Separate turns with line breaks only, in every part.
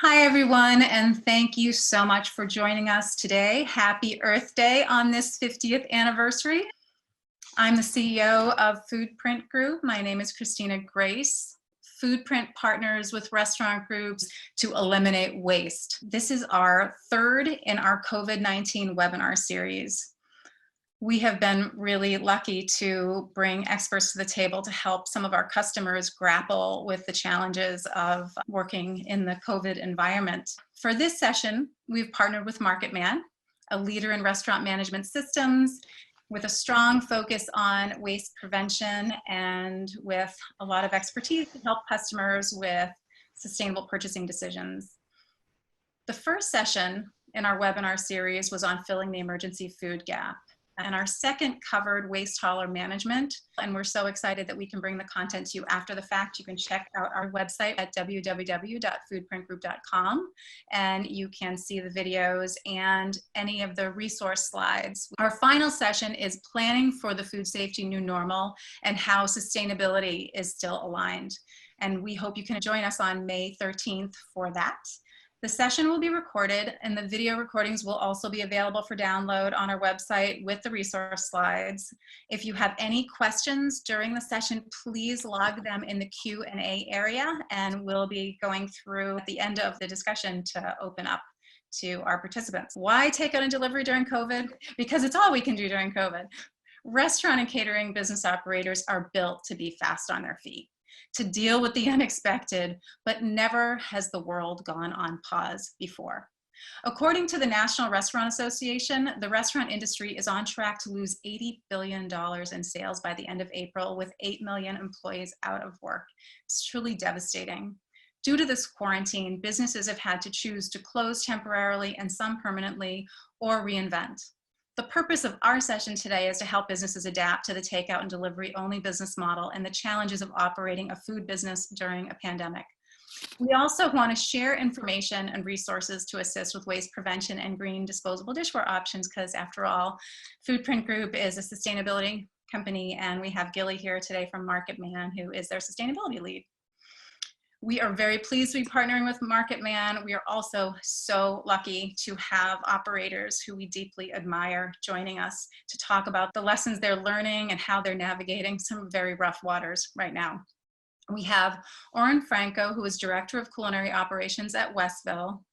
Hi, everyone, and thank you so much for joining us today. Happy Earth Day on this 50th anniversary. I'm the CEO of Foodprint Group. My name is Christina Grace. Foodprint partners with restaurant groups to eliminate waste. This is our third in our COVID-19 webinar series. We have been really lucky to bring experts to the table to help some of our customers grapple with the challenges of working in the COVID environment. For this session, we've partnered with MarketMan, a leader in restaurant management systems, with a strong focus on waste prevention and with a lot of expertise to help customers with sustainable purchasing decisions. The first session in our webinar series was on filling the emergency food gap. And our second covered waste hauler management. And we're so excited that we can bring the content to you after the fact. You can check out our website at www.foodprintgroup.com and you can see the videos and any of the resource slides. Our final session is planning for the food safety new normal and how sustainability is still aligned. And we hope you can join us on May 13th for that. The session will be recorded and the video recordings will also be available for download on our website with the resource slides. If you have any questions during the session, please log them in the Q&A area and we'll be going through at the end of the discussion to open up to our participants. Why take out a delivery during COVID? Because it's all we can do during COVID. Restaurant and catering business operators are built to be fast on their feet, to deal with the unexpected, but never has the world gone on pause before. According to the National Restaurant Association, the restaurant industry is on track to lose $80 billion in sales by the end of April, with 8 million employees out of work. It's truly devastating. Due to this quarantine, businesses have had to choose to close temporarily and some permanently or reinvent. The purpose of our session today is to help businesses adapt to the takeout and delivery only business model and the challenges of operating a food business during a pandemic. We also want to share information and resources to assist with waste prevention and green disposable dishware options, because after all, Foodprint Group is a sustainability company and we have Gilly here today from MarketMan, who is their sustainability lead. We are very pleased to be partnering with MarketMan. We are also so lucky to have operators who we deeply admire joining us to talk about the lessons they're learning and how they're navigating some very rough waters right now. We have Oren Franco, who is Director of Culinary Operations at Westville.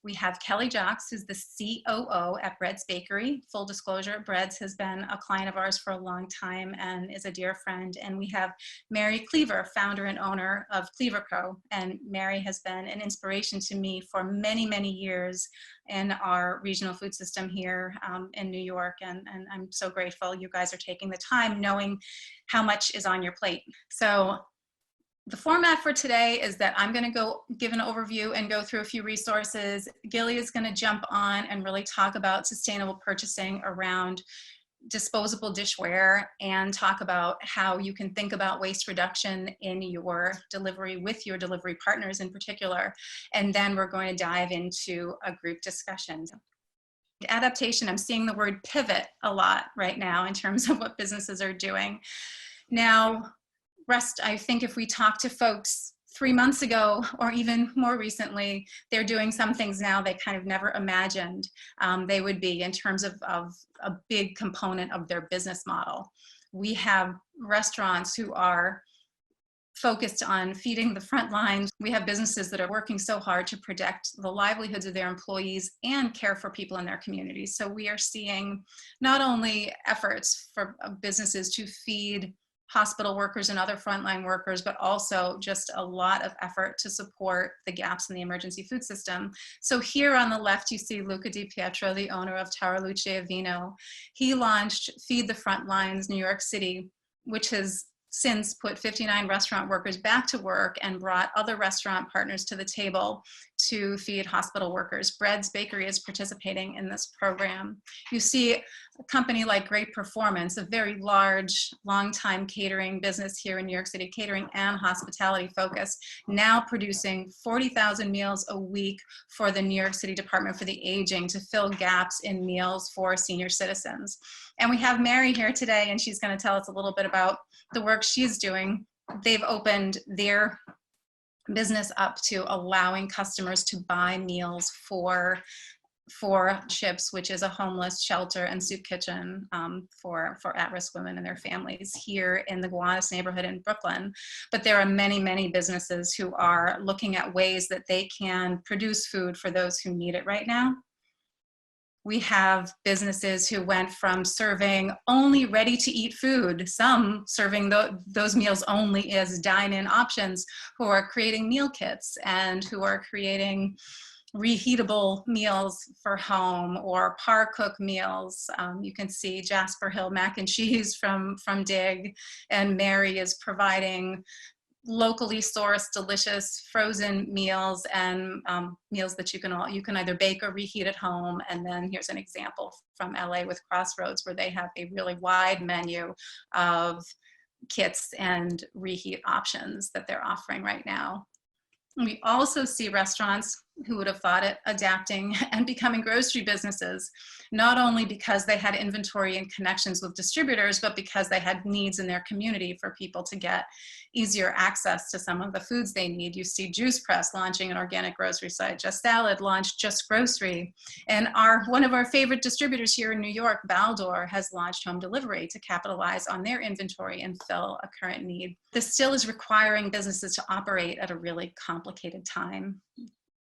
We have Kelly Jocks, who's the COO at Bread's Bakery. Full disclosure, Bread's has been a client of ours for a long time and is a dear friend. And we have Mary Cleaver, founder and owner of Cleaver Co. And Mary has been an inspiration to me for many, many years in our regional food system here in New York. And I'm so grateful you guys are taking the time knowing how much is on your plate. So the format for today is that I'm going to go give an overview and go through a few resources. Gilly is going to jump on and really talk about sustainable purchasing around disposable dishware and talk about how you can think about waste reduction in your delivery with your delivery partners in particular. And then we're going to dive into a group discussion. Adaptation, I'm seeing the word pivot a lot right now in terms of what businesses are doing. Now, I think if we talk to folks 3 months ago or even more recently, they're doing some things now they kind of never imagined they would be in terms of a big component of their business model. We have restaurants who are focused on feeding the front lines. We have businesses that are working so hard to protect the livelihoods of their employees and care for people in their communities. So we are seeing not only efforts for businesses to feed hospital workers and other frontline workers, but also just a lot of effort to support the gaps in the emergency food system. So here on the left, you see Luca Di Pietro, the owner of Tara Luce Vino. He launched Feed the Frontlines New York City, which has since put 59 restaurant workers back to work and brought other restaurant partners to the table to feed hospital workers. Bread's Bakery is participating in this program. You see a company like Great Performance, a very large, long-time catering business here in New York City, catering and hospitality focused, now producing 40,000 meals a week for the New York City Department for the Aging to fill gaps in meals for senior citizens. And we have Mary here today, and she's going to tell us a little bit about the work she's doing. They've opened their business up to allowing customers to buy meals for Ships, which is a homeless shelter and soup kitchen for at-risk women and their families here in the Gowanus neighborhood in Brooklyn. But there are many, many businesses who are looking at ways that they can produce food for those who need it right now. We have businesses who went from serving only ready-to-eat food, some serving those meals only as dine-in options, who are creating meal kits and who are creating reheatable meals for home or par cook meals. You can see Jasper Hill mac and cheese from Dig, and Mary is providing locally sourced, delicious frozen meals and meals that you can either bake or reheat at home. And then here's an example from LA with Crossroads, where they have a really wide menu of kits and reheat options that they're offering right now. We also see restaurants, who would have thought it, adapting and becoming grocery businesses, not only because they had inventory and connections with distributors, but because they had needs in their community for people to get easier access to some of the foods they need. You see Juice Press launching an organic grocery site. Just Salad launched Just Grocery. And one of our favorite distributors here in New York, Baldor, has launched home delivery to capitalize on their inventory and fill a current need. This still is requiring businesses to operate at a really complicated time.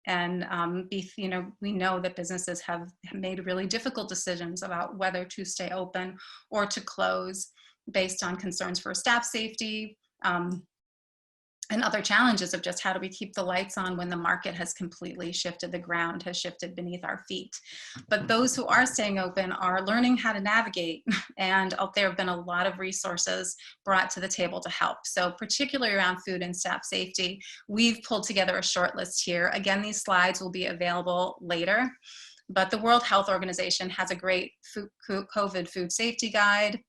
And we know that businesses have made really difficult decisions about whether to stay open or to close based on concerns for staff safety, and other challenges of just how do we keep the lights on when the market has completely shifted, the ground has shifted beneath our feet. But those who are staying open are learning how to navigate, and there have been a lot of resources brought to the table to help. So particularly around food and staff safety, we've pulled together a short list here. Again, these slides will be available later, but the World Health Organization has a great COVID food safety guide.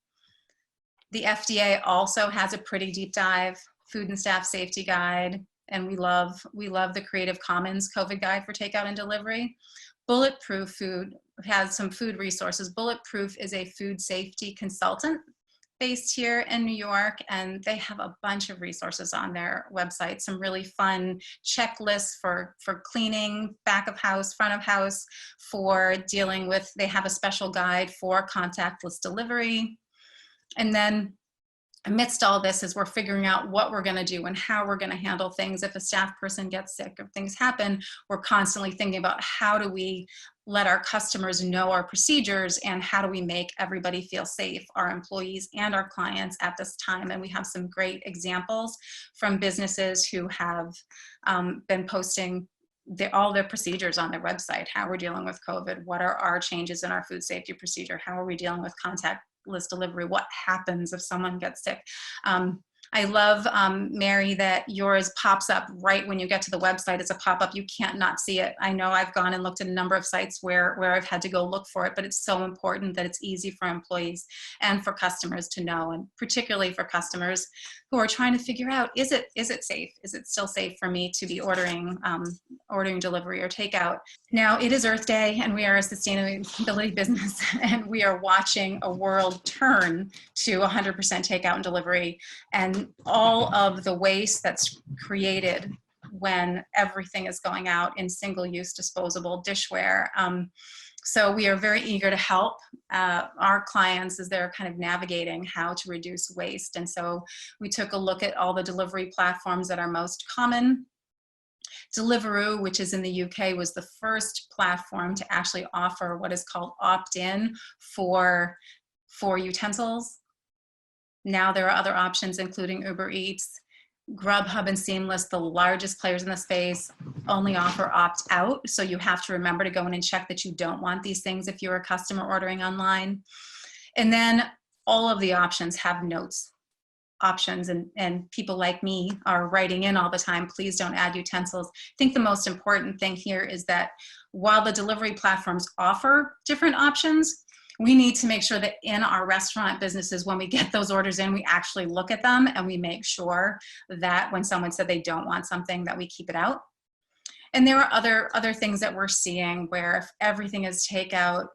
The FDA also has a pretty deep dive food and staff safety guide, and we love the Creative Commons COVID guide for takeout and delivery. Bulletproof Food has some food resources. Bulletproof is a food safety consultant based here in New York, and they have a bunch of resources on their website, some really fun checklists for cleaning, back of house, front of house, for dealing with, they have a special guide for contactless delivery. And then amidst all this, as we're figuring out what we're going to do and how we're going to handle things, if a staff person gets sick or things happen, we're constantly thinking about how do we let our customers know our procedures and how do we make everybody feel safe, our employees and our clients at this time. And we have some great examples from businesses who have been posting all their procedures on their website, how we're dealing with COVID, what are our changes in our food safety procedure, how are we dealing with contactless delivery, what happens if someone gets sick. I love, Mary, that yours pops up right when you get to the website. It's a pop-up, you can't not see it. I know I've gone and looked at a number of sites where I've had to go look for it, but it's so important that it's easy for employees and for customers to know, and particularly for customers who are trying to figure out, is it safe? Is it still safe for me to be ordering delivery or takeout? Now, it is Earth Day, and we are a sustainability business, and we are watching a world turn to 100% takeout and delivery, and all of the waste that's created when everything is going out in single-use disposable dishware. So we are very eager to help our clients as they're kind of navigating how to reduce waste. And so we took a look at all the delivery platforms that are most common. Deliveroo, which is in the UK, was the first platform to actually offer what is called opt-in for utensils. Now there are other options, including Uber Eats. Grubhub and Seamless, the largest players in the space, only offer opt-out. So you have to remember to go in and check that you don't want these things if you're a customer ordering online. And then all of the options have notes options, and people like me are writing in all the time, please don't add utensils. I think the most important thing here is that while the delivery platforms offer different options, we need to make sure that in our restaurant businesses, when we get those orders in, we actually look at them and we make sure that when someone said they don't want something, that we keep it out. And there are other things that we're seeing where if everything is takeout,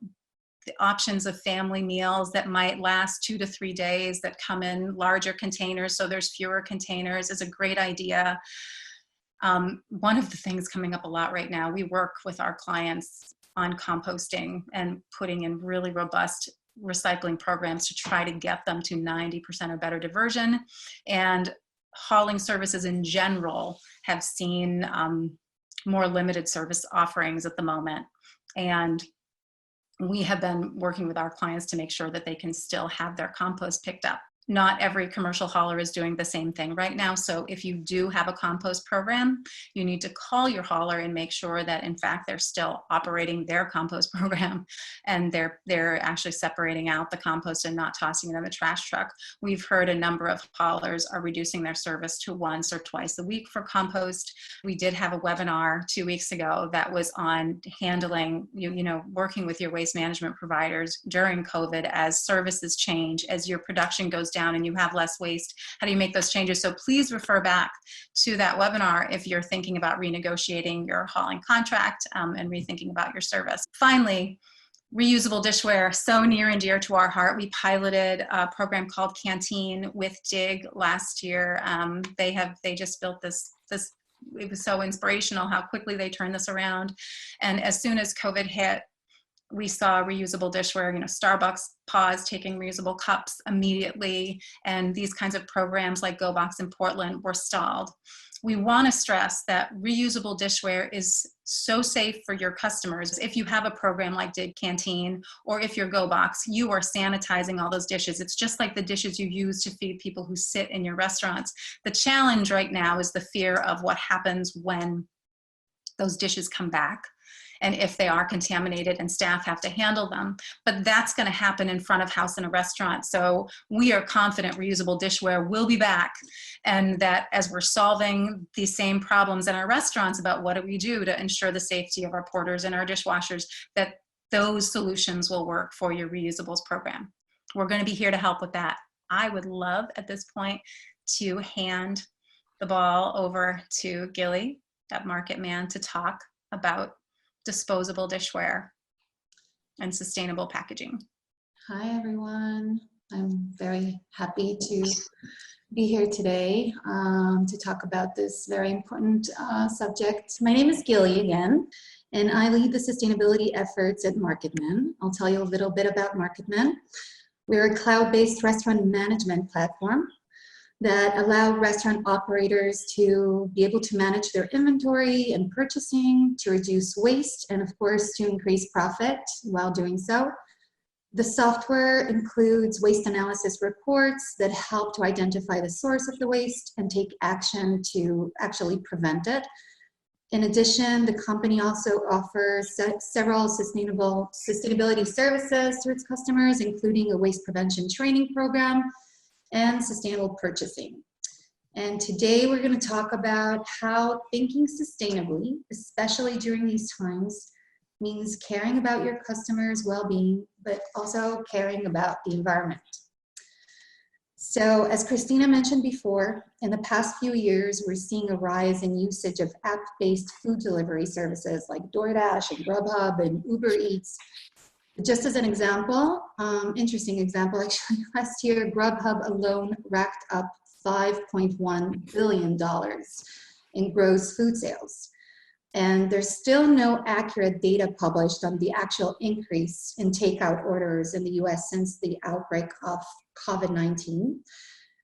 the options of family meals that might last 2 to 3 days that come in larger containers, so there's fewer containers, is a great idea. One of the things coming up a lot right now, we work with our clients on composting and putting in really robust recycling programs to try to get them to 90% or better diversion. And hauling services in general have seen more limited service offerings at the moment. And we have been working with our clients to make sure that they can still have their compost picked up. Not every commercial hauler is doing the same thing right now. So if you do have a compost program, you need to call your hauler and make sure that in fact they're still operating their compost program and they're actually separating out the compost and not tossing it in the trash truck. We've heard a number of haulers are reducing their service to once or twice a week for compost. We did have a webinar 2 weeks ago that was on handling, working with your waste management providers during COVID as services change, as your production goes down and you have less waste. How do you make those changes? So please refer back to that webinar if you're thinking about renegotiating your hauling contract and rethinking about your service. Finally, reusable dishware, so near and dear to our heart. We piloted a program called Canteen with DIG last year. They just built this. It was so inspirational how quickly they turned this around. And as soon as COVID hit, we saw reusable dishware, Starbucks paused taking reusable cups immediately, and these kinds of programs like GoBox in Portland were stalled. We want to stress that reusable dishware is so safe for your customers. If you have a program like Dig Canteen, or if you're GoBox, you are sanitizing all those dishes. It's just like the dishes you use to feed people who sit in your restaurants. The challenge right now is the fear of what happens when those dishes come back, and if they are contaminated and staff have to handle them. But that's going to happen in front of house in a restaurant. So we are confident reusable dishware will be back, and that as we're solving these same problems in our restaurants about what do we do to ensure the safety of our porters and our dishwashers, that those solutions will work for your reusables program. We're going to be here to help with that. I would love at this point to hand the ball over to Gilly at MarketMan to talk about disposable dishware and sustainable packaging.
Hi, everyone. I'm very happy to be here today to talk about this very important subject. My name is Gilly again, and I lead the sustainability efforts at MarketMan. I'll tell you a little bit about MarketMan. We're a cloud-based restaurant management platform that allow restaurant operators to be able to manage their inventory and purchasing, to reduce waste, and of course to increase profit while doing so. The software includes waste analysis reports that help to identify the source of the waste and take action to actually prevent it. In addition, the company also offers several sustainability services to its customers, including a waste prevention training program and sustainable purchasing. And today we're going to talk about how thinking sustainably, especially during these times, means caring about your customers' well-being, but also caring about the environment. So as Christina mentioned before, in the past few years, we're seeing a rise in usage of app-based food delivery services like DoorDash and Grubhub and Uber Eats. Just as an example, interesting example, actually, last year, Grubhub alone racked up $5.1 billion in gross food sales. And there's still no accurate data published on the actual increase in takeout orders in the US since the outbreak of COVID-19.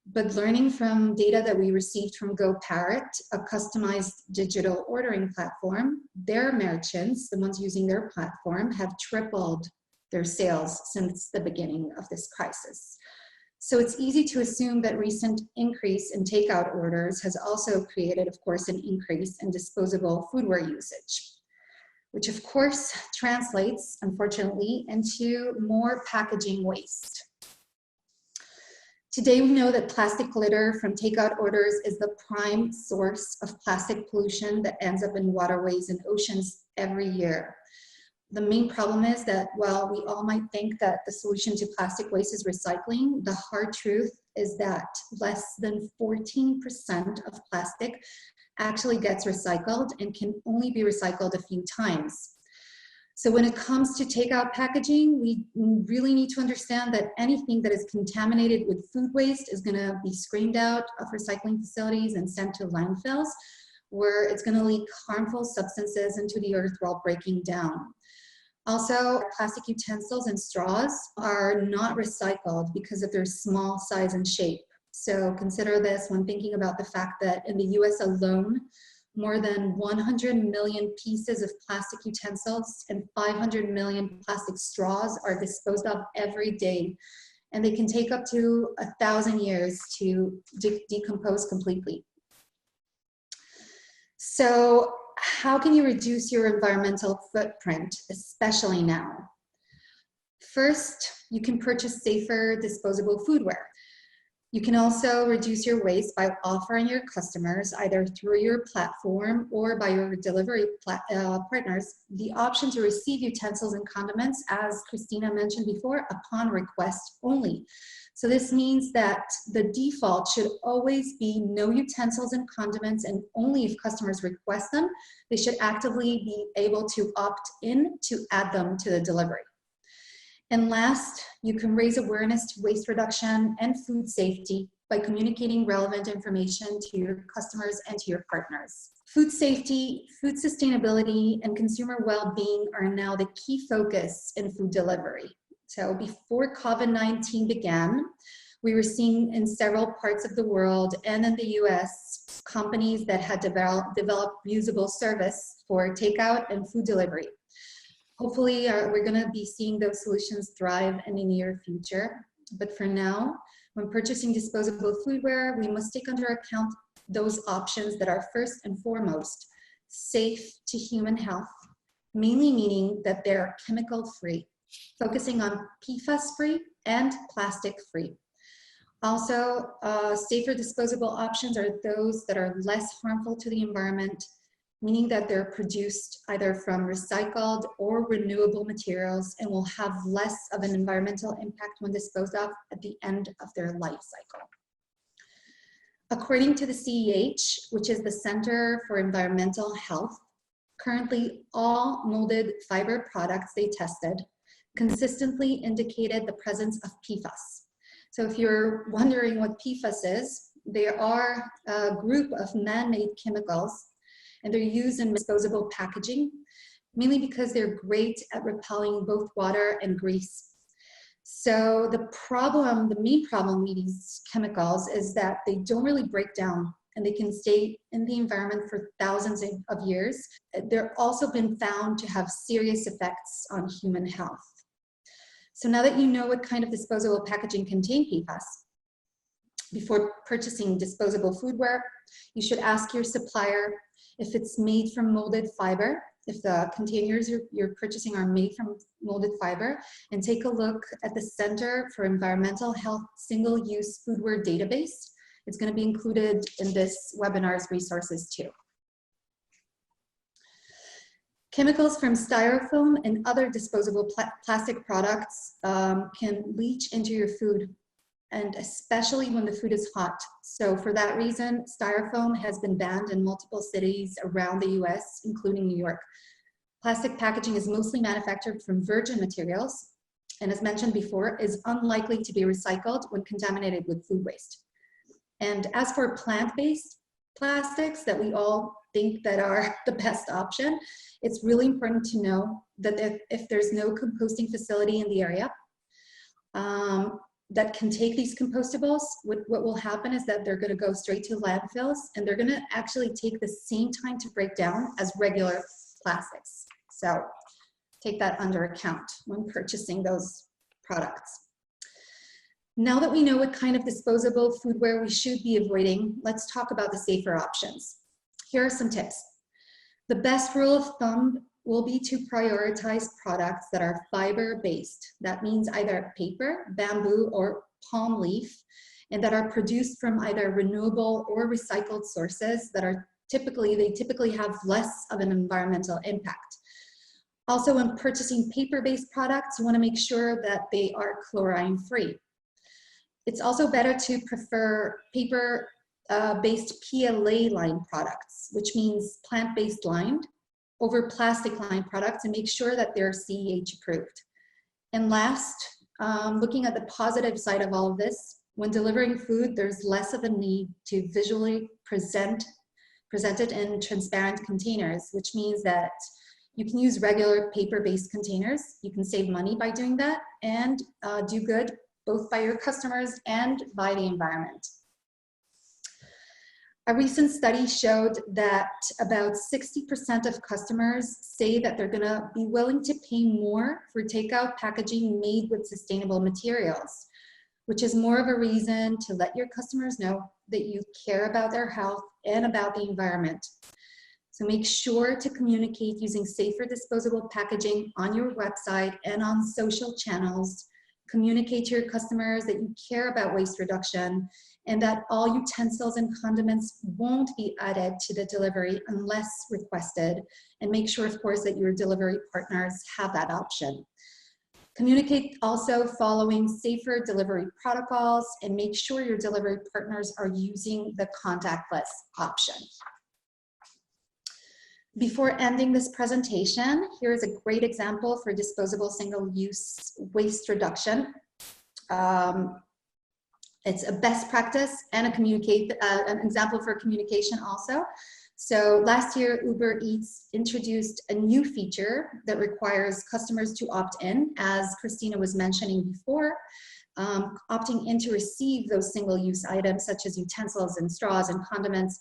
But learning from data that we received from GoParrot, a customized digital ordering platform, their merchants, the ones using their platform, have tripled their sales since the beginning of this crisis. So it's easy to assume that recent increase in takeout orders has also created, of course, an increase in disposable foodware usage, which of course translates, unfortunately, into more packaging waste. Today, we know that plastic litter from takeout orders is the prime source of plastic pollution that ends up in waterways and oceans every year. The main problem is that while we all might think that the solution to plastic waste is recycling, the hard truth is that less than 14% of plastic actually gets recycled and can only be recycled a few times. So when it comes to takeout packaging, we really need to understand that anything that is contaminated with food waste is going to be screened out of recycling facilities and sent to landfills, where it's going to leak harmful substances into the earth while breaking down. Also, plastic utensils and straws are not recycled because of their small size and shape. So consider this when thinking about the fact that in the US alone, more than 100 million pieces of plastic utensils and 500 million plastic straws are disposed of every day. And they can take up to 1,000 years to decompose completely. So how can you reduce your environmental footprint, especially now? First, you can purchase safer disposable foodware. You can also reduce your waste by offering your customers, either through your platform or by your delivery partners, the option to receive utensils and condiments, as Christina mentioned before, upon request only. So this means that the default should always be no utensils and condiments, and only if customers request them, they should actively be able to opt in to add them to the delivery. And last, you can raise awareness to waste reduction and food safety by communicating relevant information to your customers and to your partners. Food safety, food sustainability, and consumer well-being are now the key focus in food delivery. So before COVID-19 began, we were seeing in several parts of the world and in the US, companies that had developed reusable service for takeout and food delivery. Hopefully, we're going to be seeing those solutions thrive in the near future. But for now, when purchasing disposable foodware, we must take under account those options that are first and foremost safe to human health, mainly meaning that they're chemical-free, focusing on PFAS-free and plastic-free. Also, safer disposable options are those that are less harmful to the environment, meaning that they're produced either from recycled or renewable materials and will have less of an environmental impact when disposed of at the end of their life cycle. According to the CEH, which is the Center for Environmental Health, currently all molded fiber products they tested consistently indicated the presence of PFAS. So if you're wondering what PFAS is, they are a group of man-made chemicals, and they're used in disposable packaging, mainly because they're great at repelling both water and grease. So the main problem with these chemicals is that they don't really break down and they can stay in the environment for thousands of years. They're also been found to have serious effects on human health. So now that you know what kind of disposable packaging contain PFAS, before purchasing disposable foodware, you should ask your supplier if it's made from molded fiber, if the containers you're purchasing are made from molded fiber, and take a look at the Center for Environmental Health Single-Use Foodware database. It's going to be included in this webinar's resources too. Chemicals from styrofoam and other disposable plastic products can leach into your food, and especially when the food is hot. So for that reason, styrofoam has been banned in multiple cities around the US, including New York. Plastic packaging is mostly manufactured from virgin materials, and as mentioned before, is unlikely to be recycled when contaminated with food waste. And as for plant-based plastics that we all think that are the best option, it's really important to know that if there's no composting facility in the area, that can take these compostables, what will happen is that they're going to go straight to landfills, and they're going to actually take the same time to break down as regular plastics. So take that under account when purchasing those products. Now that we know what kind of disposable foodware we should be avoiding, let's talk about the safer options. Here are some tips. The best rule of thumb will be to prioritize products that are fiber-based. That means either paper, bamboo, or palm leaf, and that are produced from either renewable or recycled sources that are they typically have less of an environmental impact. Also, when purchasing paper-based products, you want to make sure that they are chlorine-free. It's also better to prefer paper-based PLA-lined products, which means plant-based lined, over plastic lined products, and make sure that they're CEH approved. And last, looking at the positive side of all of this, when delivering food, there's less of a need to visually present presented in transparent containers, which means that you can use regular paper-based containers. You can save money by doing that and do good both by your customers and by the environment. A recent study showed that about 60% of customers say that they're going to be willing to pay more for takeout packaging made with sustainable materials, which is more of a reason to let your customers know that you care about their health and about the environment. So make sure to communicate using safer disposable packaging on your website and on social channels. Communicate to your customers that you care about waste reduction and that all utensils and condiments won't be added to the delivery unless requested. And make sure, of course, that your delivery partners have that option. Communicate also following safer delivery protocols and make sure your delivery partners are using the contactless option. Before ending this presentation, here is a great example for disposable single-use waste reduction. It's a best practice and an example for communication also. So last year, Uber Eats introduced a new feature that requires customers to opt in, as Christina was mentioning before, opting in to receive those single-use items such as utensils and straws and condiments.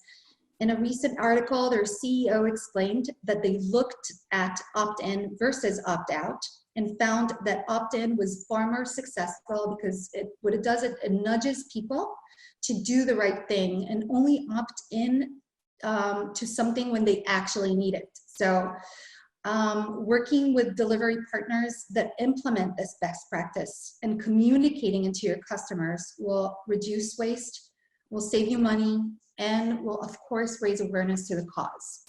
In a recent article, their CEO explained that they looked at opt-in versus opt-out and found that opt-in was far more successful because what it does, it nudges people to do the right thing and only opt in to something when they actually need it. So working with delivery partners that implement this best practice and communicating it to your customers will reduce waste, will save you money, and will, of course, raise awareness to the cause.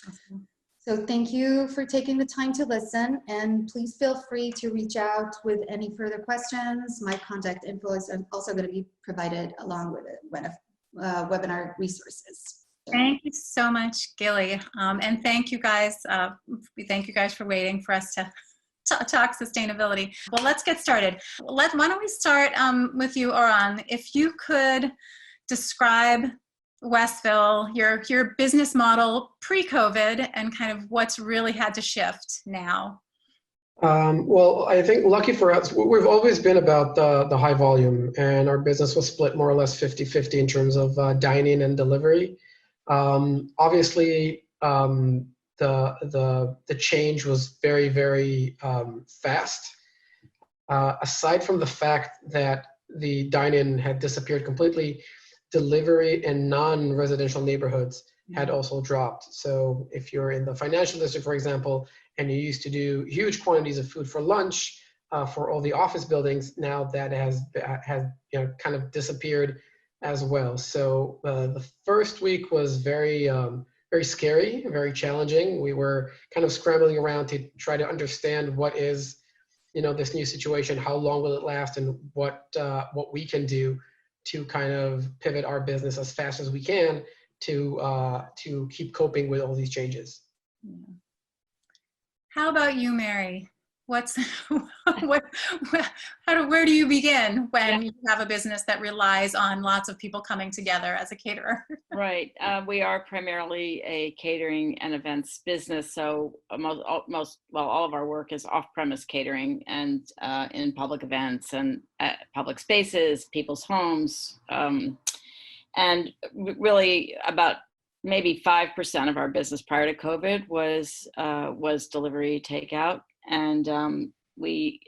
Awesome. So thank you for taking the time to listen, and please feel free to reach out with any further questions. My contact info is also going to be provided along with it, webinar resources.
Thank you so much, Gilly, and thank you guys. Thank you guys for waiting for us to talk sustainability. Well, let's get started. Why don't we start with you, Oran? If you could describe Westville, your business model pre-COVID, and kind of what's really had to shift now.
Well, I think lucky for us, we've always been about the high volume, and our business was split more or less 50-50 in terms of dine-in and delivery. Obviously, the change was very, very fast. Aside from the fact that the dine-in had disappeared completely, delivery in non-residential neighborhoods had also dropped. So if you're in the financial district, for example, and you used to do huge quantities of food for lunch for all the office buildings, now that has kind of disappeared as well. So the first week was very scary, very challenging. We were kind of scrambling around to try to understand what is, this new situation, how long will it last, and what we can do to kind of pivot our business as fast as we can to keep coping with all these changes.
Yeah. How about you, Mary? Where do you begin when you have a business that relies on lots of people coming together as a caterer?
Right. We are primarily a catering and events business. So all of our work is off-premise catering and in public events and at public spaces, people's homes. And really about maybe 5% of our business prior to COVID was delivery takeout. And we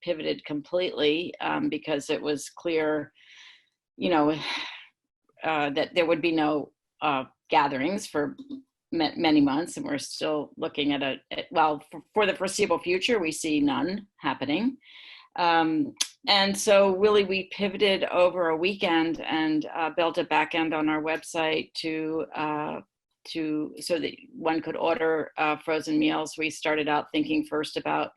pivoted completely because it was clear, that there would be no gatherings for many months, and we're still looking at for the foreseeable future, we see none happening. And so really we pivoted over a weekend and built a back end on our website so that one could order frozen meals. We started out thinking first about,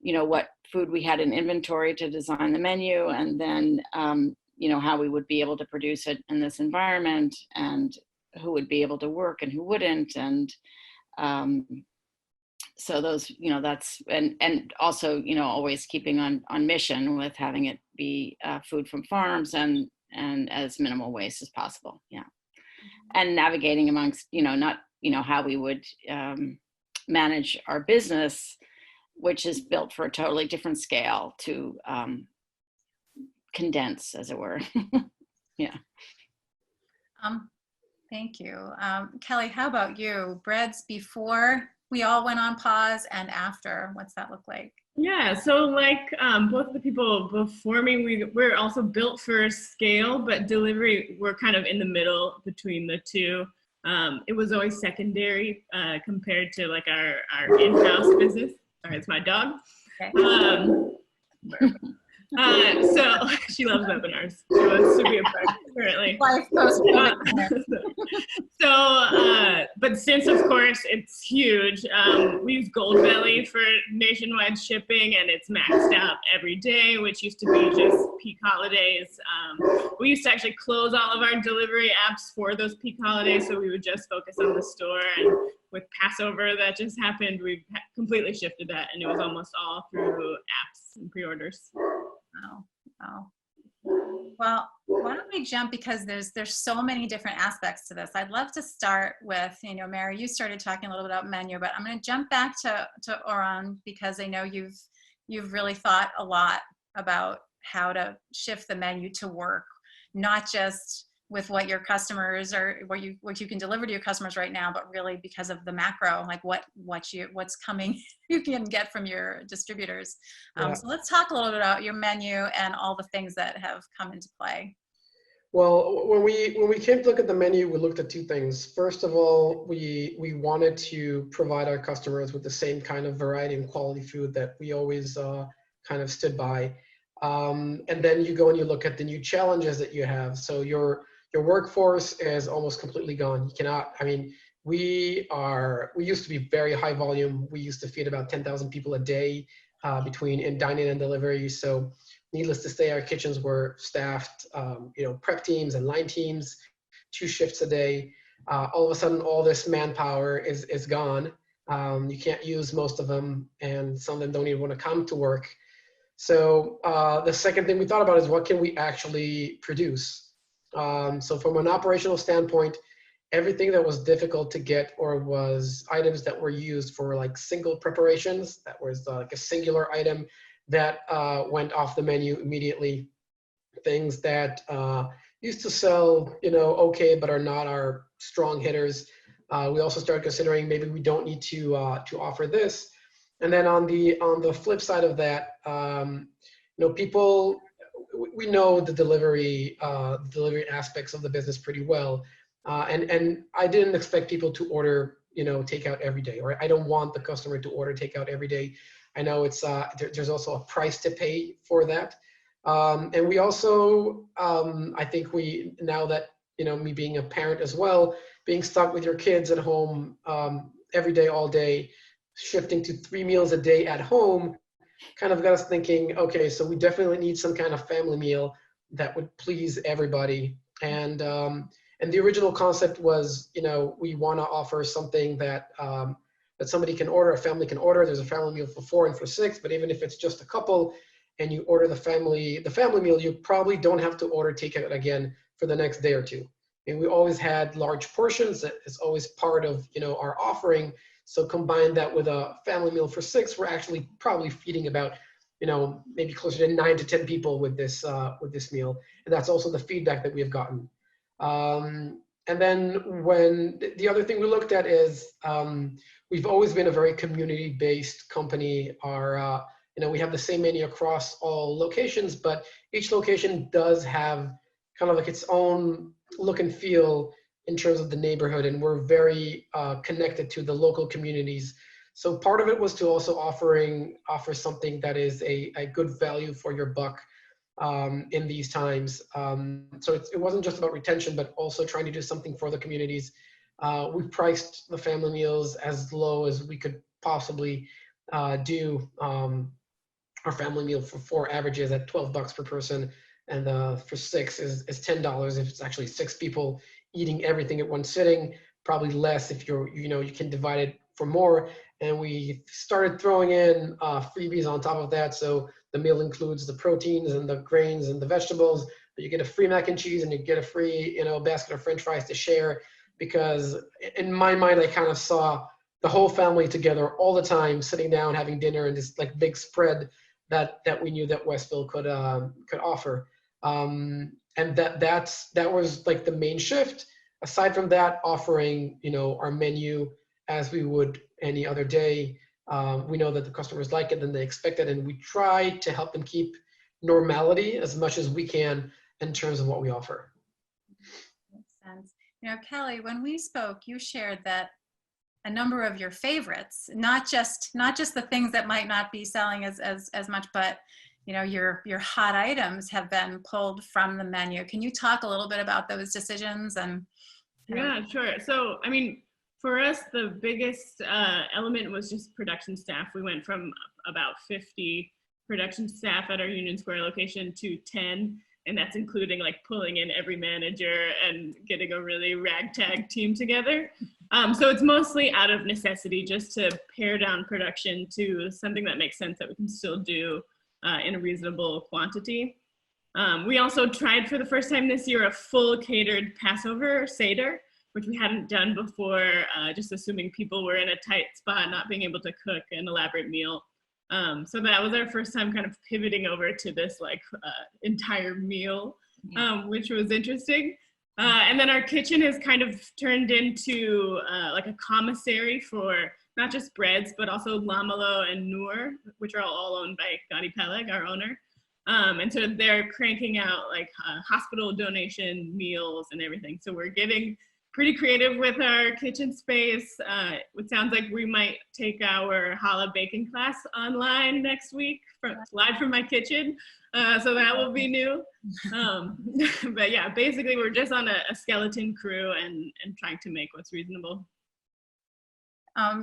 what food we had in inventory to design the menu, and then, how we would be able to produce it in this environment, and who would be able to work and who wouldn't. And so those, that's, and also, always keeping on mission with having it be food from farms and as minimal waste as possible. Yeah. and navigating amongst, not, how we would manage our business, which is built for a totally different scale to condense, as it were. Yeah.
Thank you. Kelly, how about you? Breads before we all went on pause and after, what's that look like?
Yeah, so like both of the people before me, we're also built for scale, but delivery, we're kind of in the middle between the two. It was always secondary compared to like our in-house business. Sorry, it's my dog.
Okay.
So she loves webinars. She wants to be a part currently.
Life
But since, of course, it's huge, we use Goldbelly for nationwide shipping, and it's maxed out every day, which used to be just peak holidays. We used to actually close all of our delivery apps for those peak holidays, so we would just focus on the store. And with Passover that just happened, we've completely shifted that, and it was almost all through apps and pre-orders.
Wow. Wow. Well, why don't we jump, because there's so many different aspects to this. I'd love to start with, Mary, you started talking a little bit about menu, but I'm going to jump back to Oran, because I know you've really thought a lot about how to shift the menu to work, not just with what your customers or what you can deliver to your customers right now, but really because of the macro, like what's coming you can get from your distributors. So let's talk a little bit about your menu and all the things that have come into play.
Well, when we came to look at the menu, we looked at two things. First of all, we wanted to provide our customers with the same kind of variety and quality food that we always kind of stood by. And then you go and you look at the new challenges that you have. So your workforce is almost completely gone. You cannot, we used to be very high volume. We used to feed about 10,000 people a day between in dine-in and delivery. So needless to say, our kitchens were staffed, prep teams and line teams, 2 shifts a day. All of a sudden, all this manpower is gone. You can't use most of them, and some of them don't even want to come to work. So the second thing we thought about is, what can we actually produce? So from an operational standpoint, everything that was difficult to get or was items that were used for like single preparations, that was like a singular item, that went off the menu immediately. Things that used to sell, okay, but are not our strong hitters. We also started considering maybe we don't need to offer this. And then on the flip side of that, people, we know the delivery aspects of the business pretty well, and I didn't expect people to order takeout every day, or I don't want the customer to order takeout every day. I know it's there's also a price to pay for that, and we also I think now that me being a parent as well, being stuck with your kids at home every day all day, shifting to 3 meals a day at home kind of got us thinking, okay, so we definitely need some kind of family meal that would please everybody. And the original concept was, we want to offer something that that somebody can order, a family can order. There's a family meal for 4 and for 6, but even if it's just a couple and you order the family meal, you probably don't have to order takeout again for the next day or two. And we always had large portions. That is always part of our offering. So combine that with a family meal for 6, we're actually probably feeding about, maybe closer to 9 to 10 people with this meal. And that's also the feedback that we have gotten. And then when the other thing we looked at is, we've always been a very community-based company. We have the same menu across all locations, but each location does have kind of like its own look and feel in terms of the neighborhood, and we're very connected to the local communities. So part of it was to also offer something that is a good value for your buck in these times. So it wasn't just about retention, but also trying to do something for the communities. We priced the family meals as low as we could possibly do. Our family meal for 4 averages at $12 per person, and for 6 is $10 if it's actually 6 people eating everything at one sitting. Probably less if you can divide it for more. And we started throwing in freebies on top of that. So the meal includes the proteins and the grains and the vegetables, but you get a free mac and cheese, and you get a free basket of French fries to share. because in my mind, I kind of saw the whole family together all the time, sitting down, having dinner, and this like big spread that we knew that Westville could offer. And that was like the main shift. Aside from that, offering, our menu as we would any other day. We know that the customers like it and they expect it, and we try to help them keep normality as much as we can in terms of what we offer.
Makes sense. Kelly, when we spoke, you shared that a number of your favorites, not just the things that might not be selling as much, but your hot items have been pulled from the menu. Can you talk a little bit about those decisions? And
yeah, sure. So, I mean, for us, the biggest element was just production staff. We went from about 50 production staff at our Union Square location to 10, and that's including like pulling in every manager and getting a really ragtag team together. So it's mostly out of necessity, just to pare down production to something that makes sense that we can still do in a reasonable quantity. We also tried for the first time this year a full catered Passover Seder, which we hadn't done before, just assuming people were in a tight spot, not being able to cook an elaborate meal. So that was our first time kind of pivoting over to this like entire meal, which was interesting. And then our kitchen has kind of turned into like a commissary for not just breads, but also Lamalo and Noor, which are all owned by Gadi Peleg, our owner. And so they're cranking out like hospital donation meals and everything. So we're getting pretty creative with our kitchen space. It sounds like we might take our challah baking class online next week, live from my kitchen. So that will be new. But yeah, basically we're just on a skeleton crew and trying to make what's reasonable.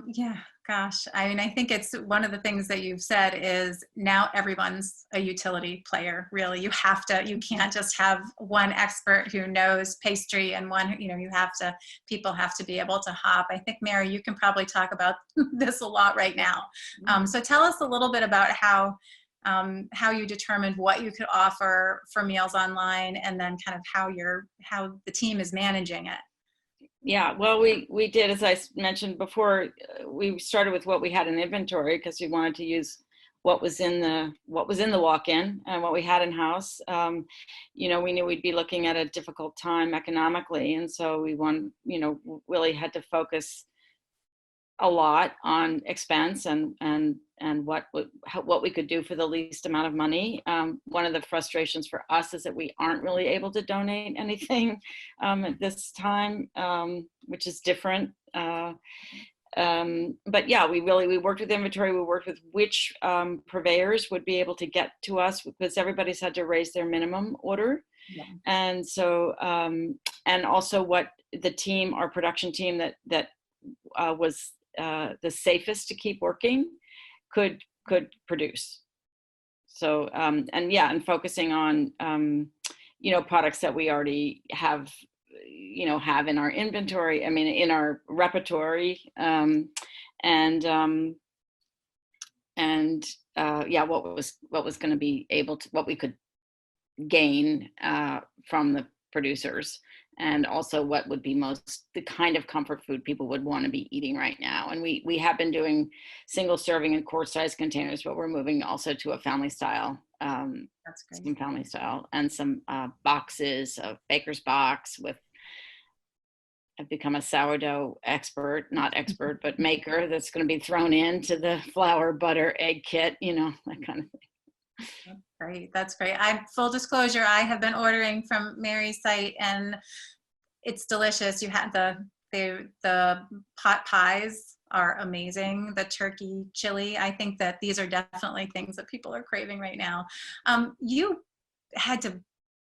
Yeah, gosh. I mean, I think it's one of the things that you've said is now everyone's a utility player, really. You can't just have one expert who knows pastry and one, people have to be able to hop. I think, Mary, you can probably talk about this a lot right now. So tell us a little bit about how you determined what you could offer for meals online, and then kind of how the team is managing it.
Yeah, well, we did, as I mentioned before, we started with what we had in inventory because we wanted to use what was in the walk-in and what we had in house. We knew we'd be looking at a difficult time economically, and so we really had to focus a lot on expense and what we could do for the least amount of money. One of the frustrations for us is that we aren't really able to donate anything at this time, which is different. But yeah, we worked with inventory. We worked with which purveyors would be able to get to us, because everybody's had to raise their minimum order. Yeah. And so, and also what our production team that was the safest to keep working could produce. So and focusing on products that we already have in our inventory, in our repertory, what was going to be what we could gain from the producers, and also what would be the kind of comfort food people would want to be eating right now. And we have been doing single serving and quart size containers, but we're moving also to a family style.
That's great.
Some family style and some boxes of Baker's Box I've become a sourdough expert, not expert, but maker that's going to be thrown into the flour, butter, egg kit, that kind of thing.
Great. That's great. Full disclosure, I have been ordering from Mary's site and it's delicious. You had the pot pies are amazing. The turkey chili. I think that these are definitely things that people are craving right now. You had to,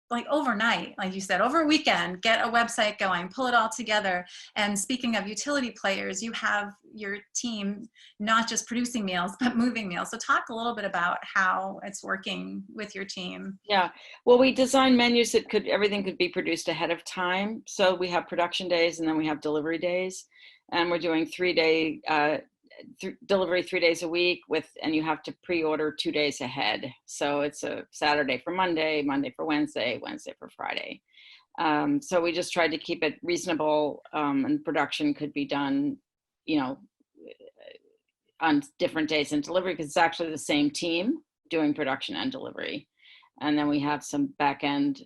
like overnight, like you said, over a weekend, get a website going, pull it all together. And speaking of utility players, you have your team not just producing meals, but moving meals. So talk a little bit about how it's working with your team.
Yeah, well, we designed menus that everything could be produced ahead of time. So we have production days and then we have delivery days. And we're doing 3-day delivery 3 days a week and you have to pre-order 2 days ahead. So it's a Saturday for Monday, Monday for Wednesday, Wednesday for Friday. So we just tried to keep it reasonable, and production could be done, on different days in delivery, because it's actually the same team doing production and delivery. And then we have some back end,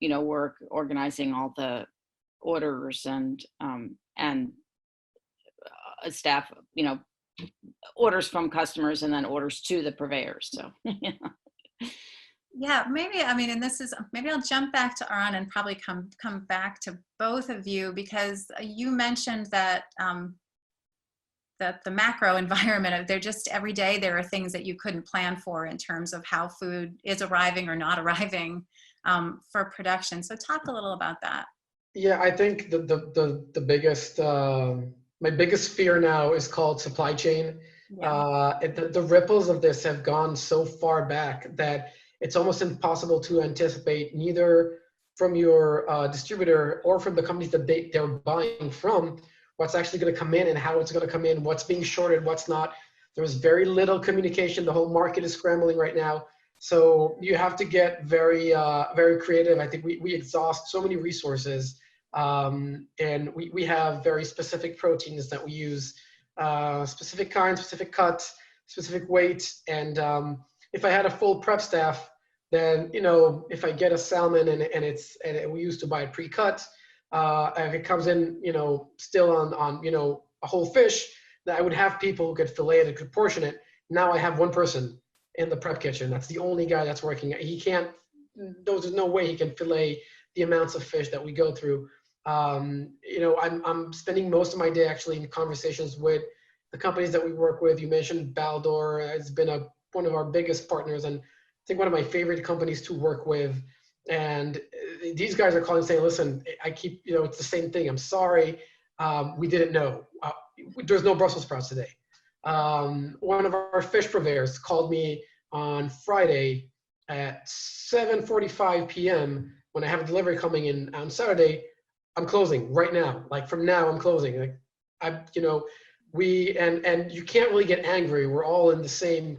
work organizing all the orders and staff, orders from customers and then orders to the purveyors. So,
Yeah, maybe, maybe I'll jump back to Aaron and probably come back to both of you, because you mentioned that the macro environment, they're just every day there are things that you couldn't plan for in terms of how food is arriving or not arriving for production. So talk a little about that.
Yeah, I think the biggest, my biggest fear now is called supply chain.
Yeah.
The ripples of this have gone so far back that it's almost impossible to anticipate, neither from your distributor or from the companies that they're buying from, what's actually going to come in and how it's going to come in, what's being shorted, what's not. There's very little communication. The whole market is scrambling right now. So you have to get very, very creative. I think we exhaust so many resources, and we have very specific proteins that we use, specific kinds, specific cuts, specific weights. And if I had a full prep staff, then, if I get a salmon and we used to buy it pre-cut, if it comes in, still on a whole fish, that I would have people who could fillet it and could portion it. Now I have one person in the prep kitchen. That's the only guy that's working. He can't, there's no way he can fillet the amounts of fish that we go through. I'm spending most of my day actually in conversations with the companies that we work with. You mentioned Baldor. It's been one of our biggest partners, and I think one of my favorite companies to work with. And these guys are calling saying, listen, I keep, it's the same thing. I'm sorry. We didn't know. There's no Brussels sprouts today. One of our fish purveyors called me on Friday at 7:45 p.m. when I have a delivery coming in on Saturday. I'm closing right now. Like from now, I'm closing. Like and you can't really get angry. We're all in the same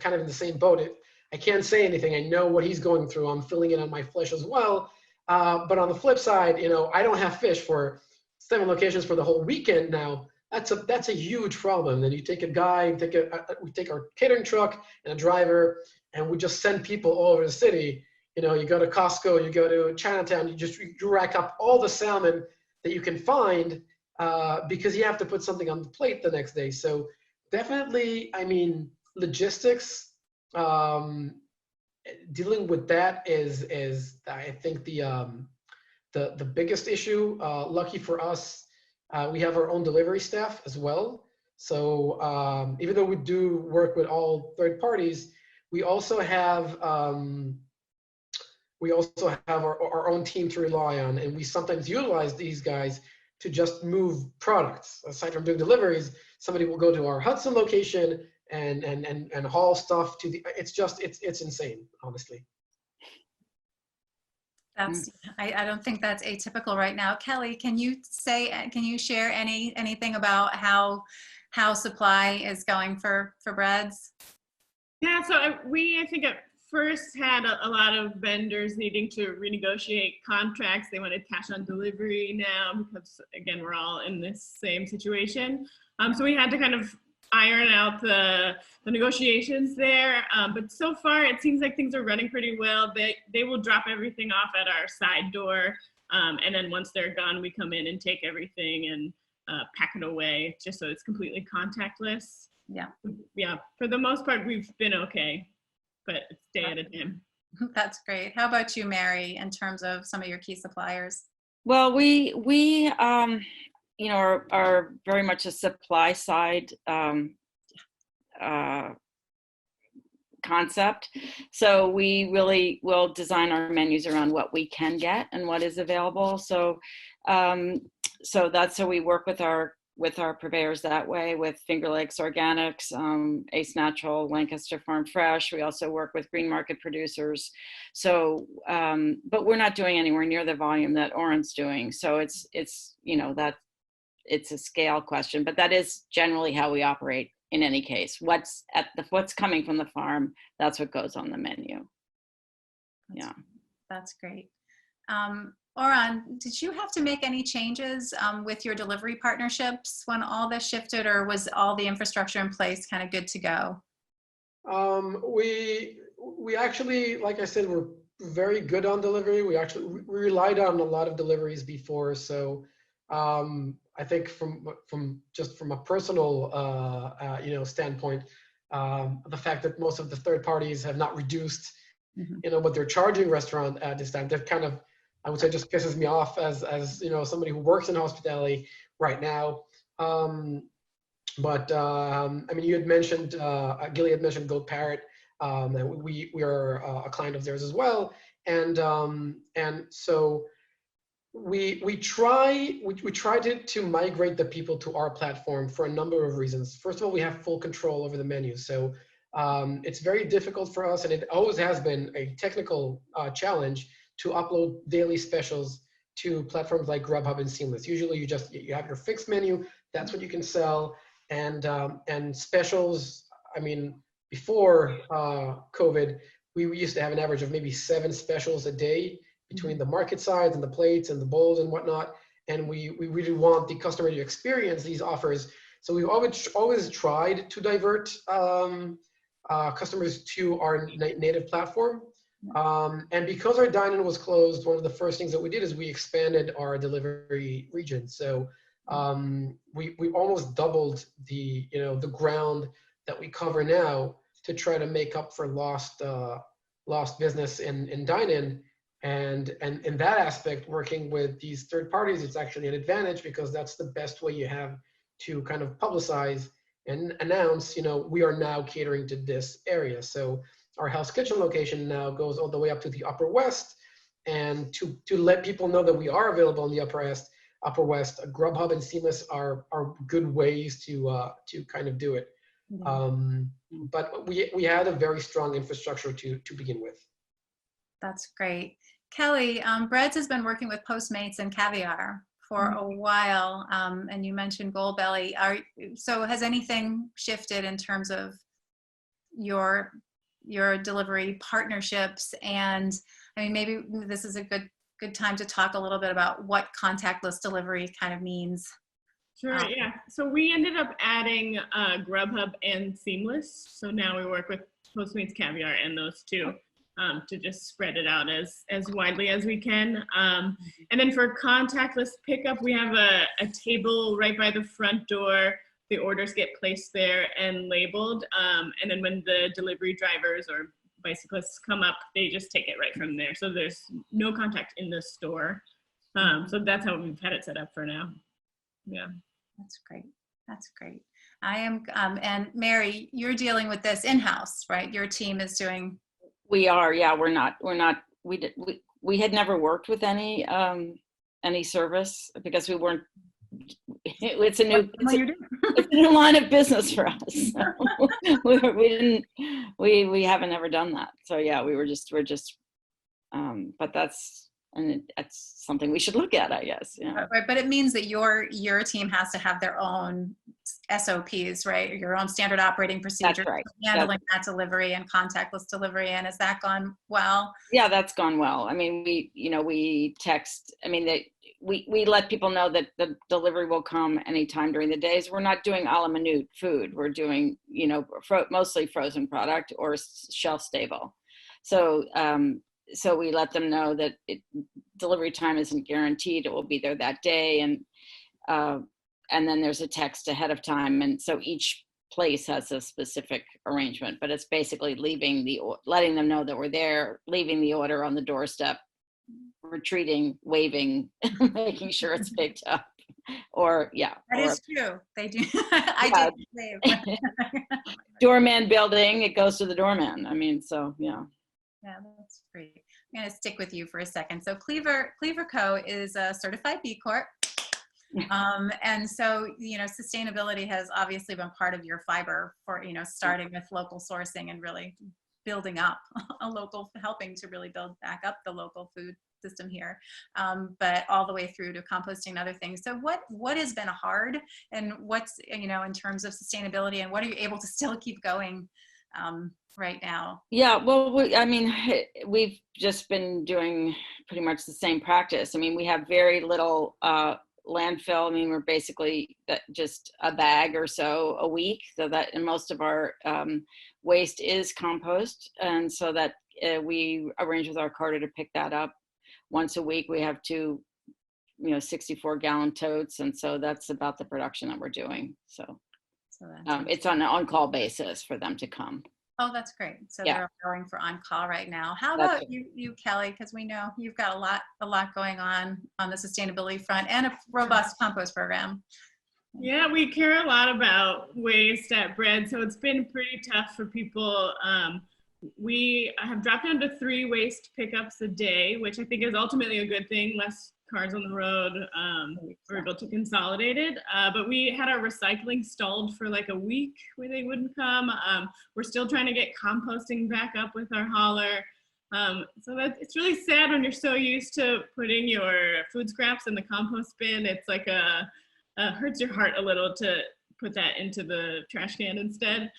boat. I can't say anything. I know what he's going through. I'm feeling it on my flesh as well. But on the flip side, I don't have fish for 7 locations for the whole weekend now. That's a huge problem. Then you take a guy, we take our catering truck and a driver, and we just send people all over the city. You go to Costco, you go to Chinatown, you rack up all the salmon that you can find because you have to put something on the plate the next day. So definitely, logistics. Dealing with that is I think the biggest issue. Lucky for us, we have our own delivery staff as well. So even though we do work with all third parties, we also have our own team to rely on, and we sometimes utilize these guys to just move products. Aside from doing deliveries, somebody will go to our Hudson location and haul stuff to it's insane, honestly.
I don't think that's atypical right now. Kelly, can you share anything about how supply is going for breads?
Yeah, so I think at first had a lot of vendors needing to renegotiate contracts. They wanted cash on delivery now because, again, we're all in this same situation. So we had to kind of iron out the negotiations there. But so far, it seems like things are running pretty well. They will drop everything off at our side door. And then once they're gone, we come in and take everything and pack it away just so it's completely contactless. Yeah, for the most part, we've been okay, but it's day at a time.
That's great. How about you, Mary, in terms of some of your key suppliers?
Well, we are very much a supply side concept. So we really will design our menus around what we can get and what is available. So we work with our purveyors that way, with Finger Lakes Organics, Ace Natural, Lancaster Farm Fresh. We also work with green market producers. So, but we're not doing anywhere near the volume that Oren's doing. So it's a scale question, but that is generally how we operate in any case. What's coming from the farm, that's what goes on the menu. Yeah.
That's great. Oran, did you have to make any changes with your delivery partnerships when all this shifted, or was all the infrastructure in place kind of good to go?
We actually, like I said, we're very good on delivery. We relied on a lot of deliveries before, so I think from a personal standpoint, the fact that most of the third parties have not reduced, what they're charging restaurant at this time, that kind of, I would say, just pisses me off as somebody who works in hospitality right now. But I mean, you had mentioned, Gilly had mentioned Goat Parrot, and we are a client of theirs as well, and so we try to migrate the people to our platform for a number of reasons. First of all, we have full control over the menu, so it's very difficult for us, and it always has been a technical challenge to upload daily specials to platforms like Grubhub and Seamless. Usually you have your fixed menu, that's what you can sell, and specials, I mean, before COVID, we used to have an average of maybe 7 specials a day between the market sides and the plates and the bowls and whatnot. And we really want the customer to experience these offers. So we've always tried to divert customers to our native platform. And because our dine-in was closed, one of the first things that we did is we expanded our delivery region. So we almost doubled the ground that we cover now to try to make up for lost business in dine-in. And in that aspect, working with these third parties, it's actually an advantage because that's the best way you have to kind of publicize and announce, we are now catering to this area. So our Hell's Kitchen location now goes all the way up to the Upper West, and to let people know that we are available in the Upper West, Grubhub and Seamless are good ways to kind of do it. But we had a very strong infrastructure to begin with.
That's great. Kelly, Breads has been working with Postmates and Caviar for a while, and you mentioned Goldbelly. So has anything shifted in terms of your delivery partnerships? And I mean, maybe this is a good time to talk a little bit about what contactless delivery kind of means.
Sure, yeah. So we ended up adding Grubhub and Seamless. So now we work with Postmates, Caviar, and those two to just spread it out as widely as we can. And then for contactless pickup, we have a table right by the front door. The orders get placed there and labeled. And then when the delivery drivers or bicyclists come up, they just take it right from there. So there's no contact in the store. So that's how we've had it set up for now. Yeah.
That's great. That's great. I am, and Mary, you're dealing with this in-house, right? Your team is doing.
We are, yeah. We had never worked with any service because we weren't. It's a new line of business for us. So we haven't ever done that. So yeah, we're just. But that's something we should look at, I guess. Yeah.
Right, but it means that your team has to have their own SOPs, right? Your own standard operating procedures.
That's right.
Handling that delivery and contactless delivery. And has that gone well?
Yeah, that's gone well. I mean, we text. I mean, we let people know that the delivery will come anytime during the days. We're not doing a la minute food. We're doing, mostly frozen product or shelf stable. So we let them know that delivery time isn't guaranteed. It will be there that day. And then there's a text ahead of time. And so each place has a specific arrangement, but it's basically letting them know that we're there, leaving the order on the doorstep, retreating, waving, making sure it's picked up. Or yeah.
That is true. They do. I did wave.
Doorman building, it goes to the doorman. I mean, so yeah.
Yeah, that's great. I'm going to stick with you for a second. So Cleaver Co is a certified B Corp. And so, sustainability has obviously been part of your fiber for, starting with local sourcing and really building up helping to really build back up the local food system here, but all the way through to composting and other things. So what has been hard, and what's, in terms of sustainability, and what are you able to still keep going right now?
Yeah, well, I mean, we've just been doing pretty much the same practice. I mean, we have very little landfill. I mean, we're basically just a bag or so a week, so that, and most of our waste is compost, and so that we arrange with our carter to pick that up once a week. We have two 64-gallon totes, and so that's about the production that we're doing. So it's on an on-call basis for them to come.
Oh, that's great. So
Yeah.
they're going for on-call right now. How about you, Kelly? Because we know you've got a lot going on the sustainability front and a robust compost program.
Yeah, we care a lot about waste at Bread, so it's been pretty tough for people. We have dropped down to 3 waste pickups a day, which I think is ultimately a good thing. Less cars on the road. We're able to consolidate it. But we had our recycling stalled for like a week where they wouldn't come. We're still trying to get composting back up with our hauler. So it's really sad when you're so used to putting your food scraps in the compost bin. It's like hurts your heart a little to put that into the trash can instead.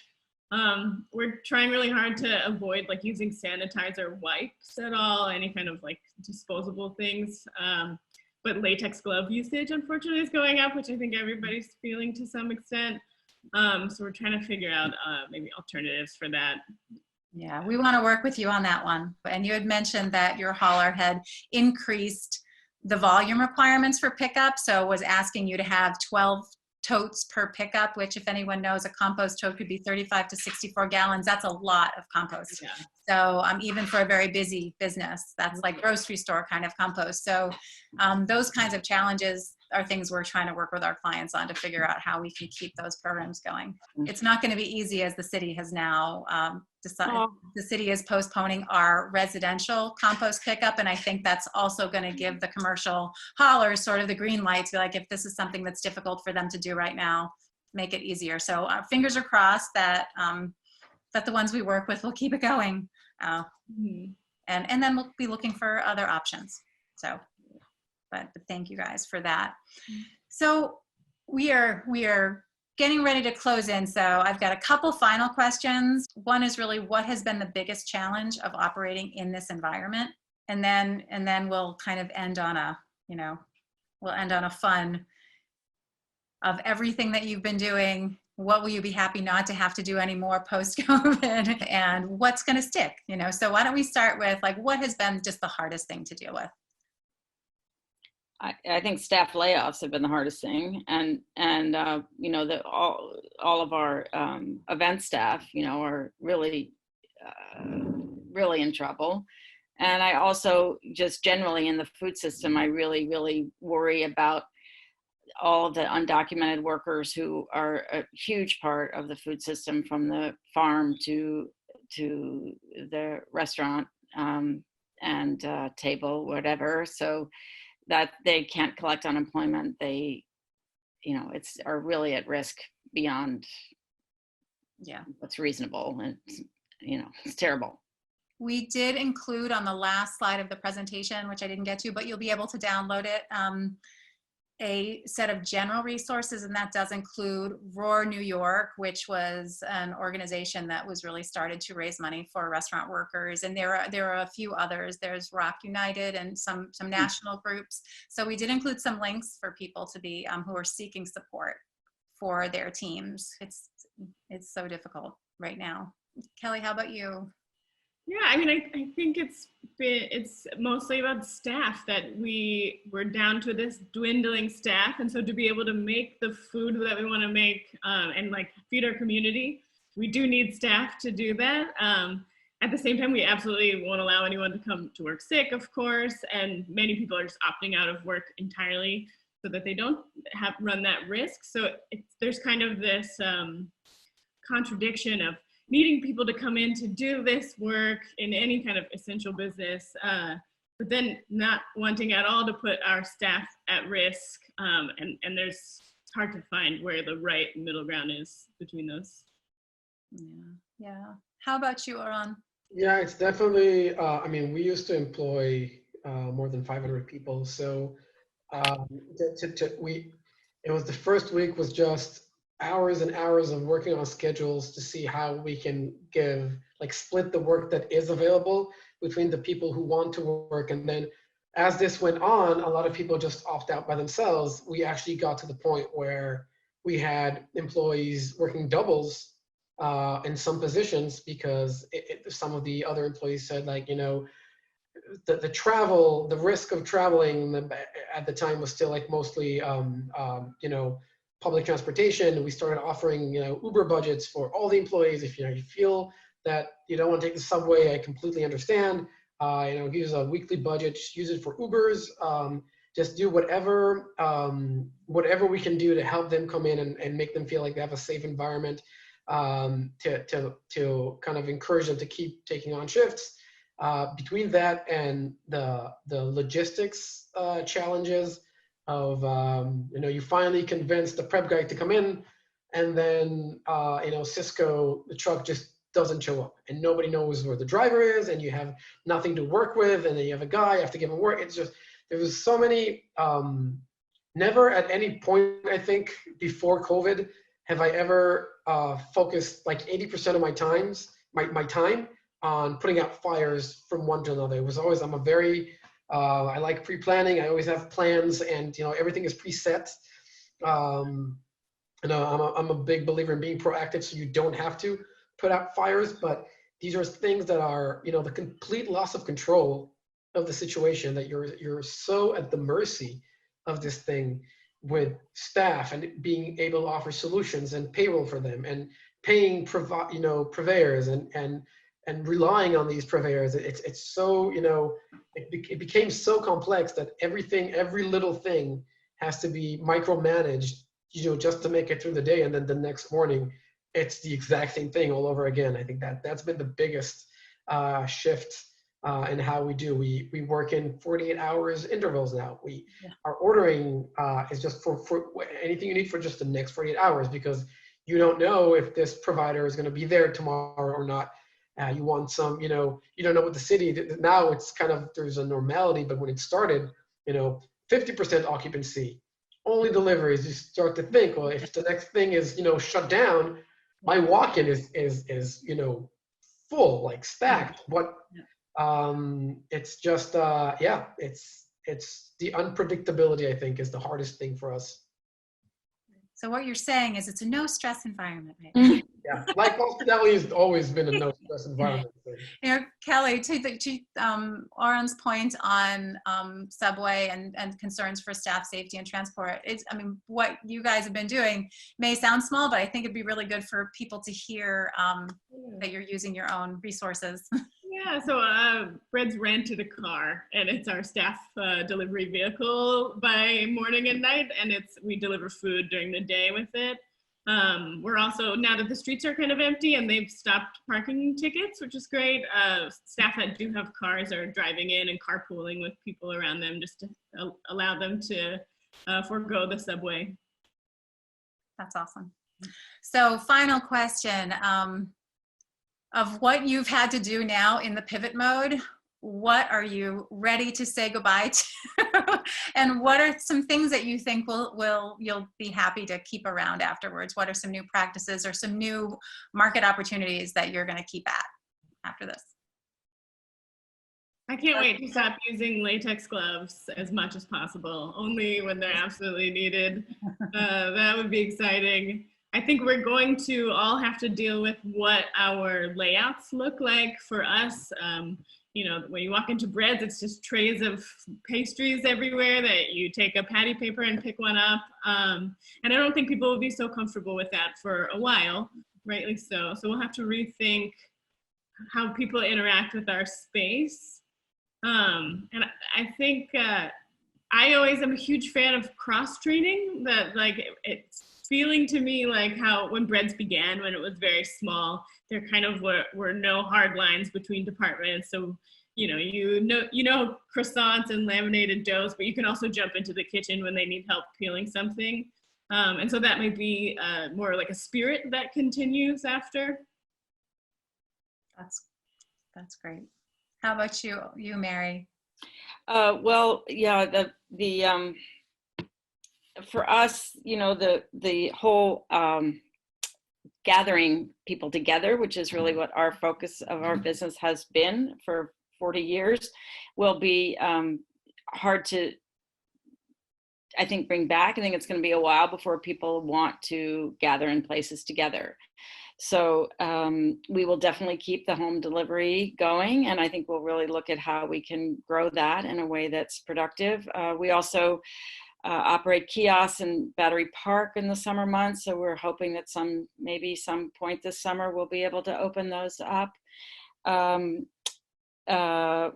We're trying really hard to avoid like using sanitizer wipes at all, any kind of like disposable things. But latex glove usage, unfortunately, is going up, which I think everybody's feeling to some extent. So we're trying to figure out maybe alternatives for that.
Yeah, we want to work with you on that one. And you had mentioned that your hauler had increased the volume requirements for pickup, so was asking you to have 12 totes per pickup, which if anyone knows, a compost tote could be 35 to 64 gallons. That's a lot of compost.
Yeah.
So even for a very busy business, that's like grocery store kind of compost. So those kinds of challenges are things we're trying to work with our clients on to figure out how we can keep those programs going. It's not going to be easy, as the city has now decided. The city is postponing our residential compost pickup, and I think that's also going to give the commercial haulers sort of the green light to be like, if this is something that's difficult for them to do right now, make it easier. So our fingers are crossed that that the ones we work with will keep it going, and then we'll be looking for other options. So. But thank you guys for that. So we are getting ready to close in. So I've got a couple final questions. One is really, what has been the biggest challenge of operating in this environment? And then we'll kind of end on a, we'll end on a fun of everything that you've been doing. What will you be happy not to have to do anymore post-COVID, and what's going to stick? So why don't we start with like, what has been just the hardest thing to deal with?
I think staff layoffs have been the hardest thing, and all of our event staff, are really in trouble. And I also just generally in the food system, I really worry about all of the undocumented workers who are a huge part of the food system, from the farm to the restaurant and table, whatever. So that they can't collect unemployment, they, are really at risk beyond what's reasonable. And, it's terrible.
We did include on the last slide of the presentation, which I didn't get to, but you'll be able to download it, a set of general resources, and that does include Roar New York, which was an organization that was really started to raise money for restaurant workers. And there are a few others. There's Rock United and some national groups. So we did include some links for people to be who are seeking support for their teams. It's so difficult right now. Kelly, how about you?
Yeah, I mean, I think it's mostly about staff, that we're down to this dwindling staff, and so to be able to make the food that we want to make and like feed our community, we do need staff to do that. At the same time, we absolutely won't allow anyone to come to work sick, of course, and many people are just opting out of work entirely so that they don't run that risk. So there's kind of this contradiction of needing people to come in to do this work in any kind of essential business, but then not wanting at all to put our staff at risk. And it's hard to find where the right middle ground is between those.
Yeah. How about you, Oran?
Yeah, it's definitely, we used to employ more than 500 people. So it was the first week was just hours and hours of working on schedules to see how we can split the work that is available between the people who want to work. And then as this went on, a lot of people just opt out by themselves. We actually got to the point where we had employees working doubles in some positions because some of the other employees said, like, you know, the travel, the risk of traveling at the time was still like mostly, you know, public transportation. We started offering, you know, Uber budgets for all the employees. If, you know, you feel that you don't want to take the subway, I completely understand. You know, use a weekly budget, just use it for Ubers. Just do whatever we can do to help them come in and make them feel like they have a safe environment, to kind of encourage them to keep taking on shifts. Between that and the logistics challenges of, you know, you finally convince the prep guy to come in, and then, you know, Cisco, the truck just doesn't show up, and nobody knows where the driver is, and you have nothing to work with, and then you have a guy, you have to give him work. It's just, there was so many, never at any point, I think, before COVID, have I ever focused like 80% of my time on putting out fires from one to another. It was always, I'm a very, I like pre-planning. I always have plans, and, you know, everything is preset. You know, I'm a big believer in being proactive, so you don't have to put out fires, but these are things that are, you know, the complete loss of control of the situation, that you're so at the mercy of this thing, with staff and being able to offer solutions and payroll for them, and paying you know, purveyors and relying on these purveyors. It's so, you know, it became so complex that every little thing has to be micromanaged, you know, just to make it through the day. And then the next morning, it's the exact same thing all over again. I think that's been the biggest shift in how we do. We work in 48 hours intervals now. Our ordering is just for anything you need for just the next 48 hours, because you don't know if this provider is going to be there tomorrow or not. You want some, you know, you don't know what the city, now it's kind of, there's a normality, but when it started, you know, 50% occupancy, only deliveries, you start to think, well, if the next thing is, you know, shut down, my walk-in is, you know, full, like stacked. What, it's just, yeah, it's the unpredictability, I think, is the hardest thing for us.
So what you're saying is it's a no stress environment, right?
Yeah, like hospitality has always been a no stress environment.
You know, Kelly, to Oren's point on subway and concerns for staff safety and transport, I mean, what you guys have been doing may sound small, but I think it'd be really good for people to hear that you're using your own resources.
Yeah, so Bread's rented a car, and it's our staff delivery vehicle by morning and night, and we deliver food during the day with it. We're also, now that the streets are kind of empty and they've stopped parking tickets, which is great, staff that do have cars are driving in and carpooling with people around them just to allow them to forego the subway.
That's awesome. So final question, of what you've had to do now in the pivot mode, what are you ready to say goodbye to? And what are some things that you think you'll be happy to keep around afterwards? What are some new practices or some new market opportunities that you're going to keep at after this?
I can't wait to stop using latex gloves as much as possible, only when they're absolutely needed. That would be exciting. I think we're going to all have to deal with what our layouts look like. For us, you know, when you walk into Bread's, it's just trays of pastries everywhere that you take a patty paper and pick one up. And I don't think people will be so comfortable with that for a while, rightly so. So we'll have to rethink how people interact with our space. And I think I always am a huge fan of cross-training, that like it's feeling to me like how when Bread's began, when it was very small, there kind of were no hard lines between departments. So, you know croissants and laminated doughs, but you can also jump into the kitchen when they need help peeling something. And so that might be more like a spirit that continues after.
That's great. How about you, Mary?
Well, yeah, for us, the whole gathering people together, which is really what our focus of our business has been for 40 years, will be hard to, I think, bring back. I think it's going to be a while before people want to gather in places together. So we will definitely keep the home delivery going, and I think we'll really look at how we can grow that in a way that's productive. We also operate kiosks in Battery Park in the summer months, so we're hoping that maybe some point this summer we'll be able to open those up.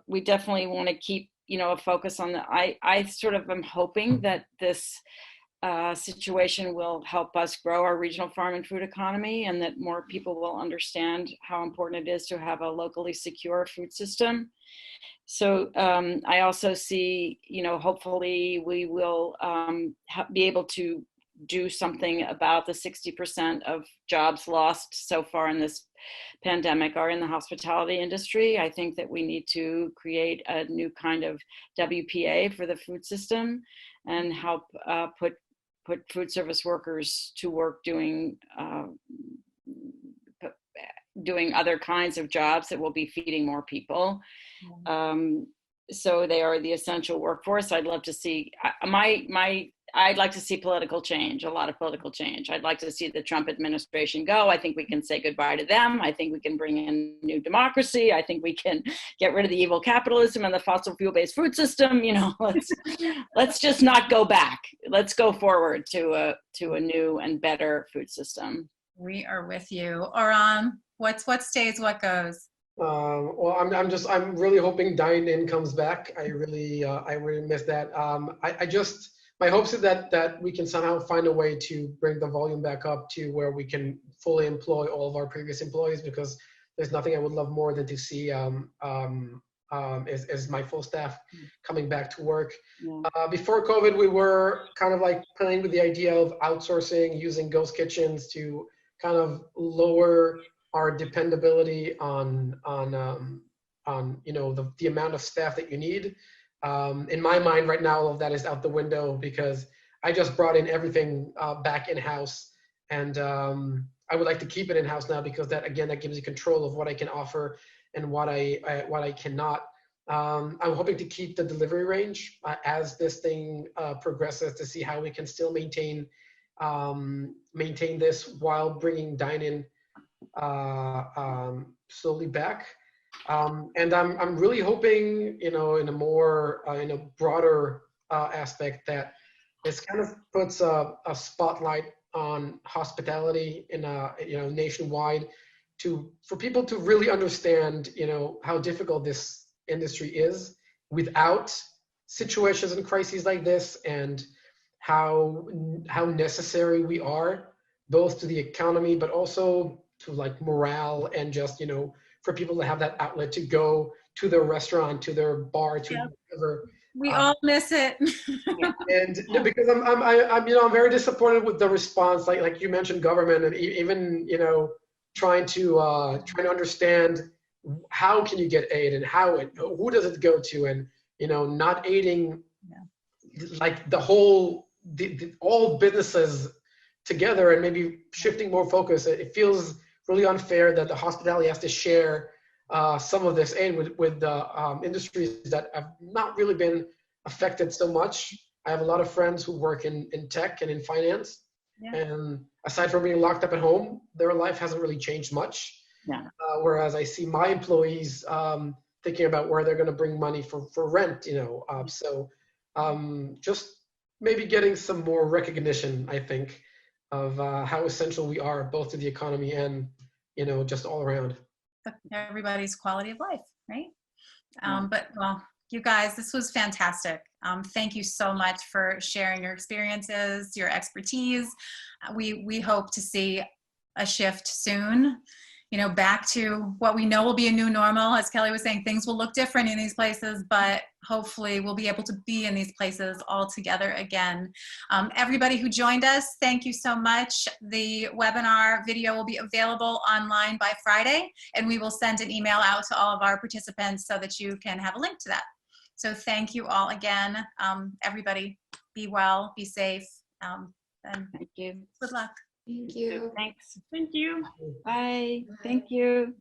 We definitely want to keep, a focus on I sort of am hoping that this situation will help us grow our regional farm and food economy, and that more people will understand how important it is to have a locally secure food system. So I also see, hopefully we will be able to do something about the 60% of jobs lost so far in this pandemic are in the hospitality industry. I think that we need to create a new kind of WPA for the food system and help put food service workers to work doing other kinds of jobs that will be feeding more people. So they are the essential workforce. I'd love to see I'd like to see political change, a lot of political change. I'd like to see the Trump administration go. I think we can say goodbye to them. I think we can bring in new democracy. I think we can get rid of the evil capitalism and the fossil fuel-based food system. Let's just not go back. Let's go forward to a new and better food system.
We are with you. Oran, what stays, what goes?
Well, I'm really hoping dine-in comes back. I really miss that. My hopes is that we can somehow find a way to bring the volume back up to where we can fully employ all of our previous employees, because there's nothing I would love more than to see as my full staff coming back to work.
Yeah.
Before COVID, we were kind of like playing with the idea of outsourcing, using ghost kitchens to kind of lower our dependability on the amount of staff that you need. In my mind right now, all of that is out the window, because I just brought in everything back in-house, and I would like to keep it in-house now, because that gives you control of what I can offer and what I cannot. I'm hoping to keep the delivery range as this thing progresses, to see how we can still maintain this while bringing dine-in slowly back. And I'm really hoping, in a more, in a broader aspect, that this kind of puts a spotlight on hospitality in nationwide, for people to really understand, how difficult this industry is without situations and crises like this, and how necessary we are, both to the economy, but also to like morale, and just, for people to have that outlet to go to their restaurant, to their bar, to whatever.
We all miss it.
And because I'm very disappointed with the response, like you mentioned, government, and even trying to understand how can you get aid, and who does it go to, and not aiding like the whole all businesses together, and maybe shifting more focus. It feels really unfair that the hospitality has to share some of this aid with the industries that have not really been affected so much. I have a lot of friends who work in tech and in finance, and aside from being locked up at home, their life hasn't really changed much. Whereas I see my employees thinking about where they're going to bring money for rent, so just maybe getting some more recognition, I think, of how essential we are, both to the economy and, just all around.
Everybody's quality of life, right? But well, you guys, this was fantastic. Thank you so much for sharing your experiences, your expertise. We hope to see a shift soon, back to what we know will be a new normal. As Kelly was saying, things will look different in these places, but hopefully we'll be able to be in these places all together again. Everybody who joined us, thank you so much. The webinar video will be available online by Friday, and we will send an email out to all of our participants so that you can have a link to that. So thank you all again. Everybody, be well, be safe, And
Thank you.
good luck.
Thank you.
Thanks.
Thank you.
Bye. Thank you.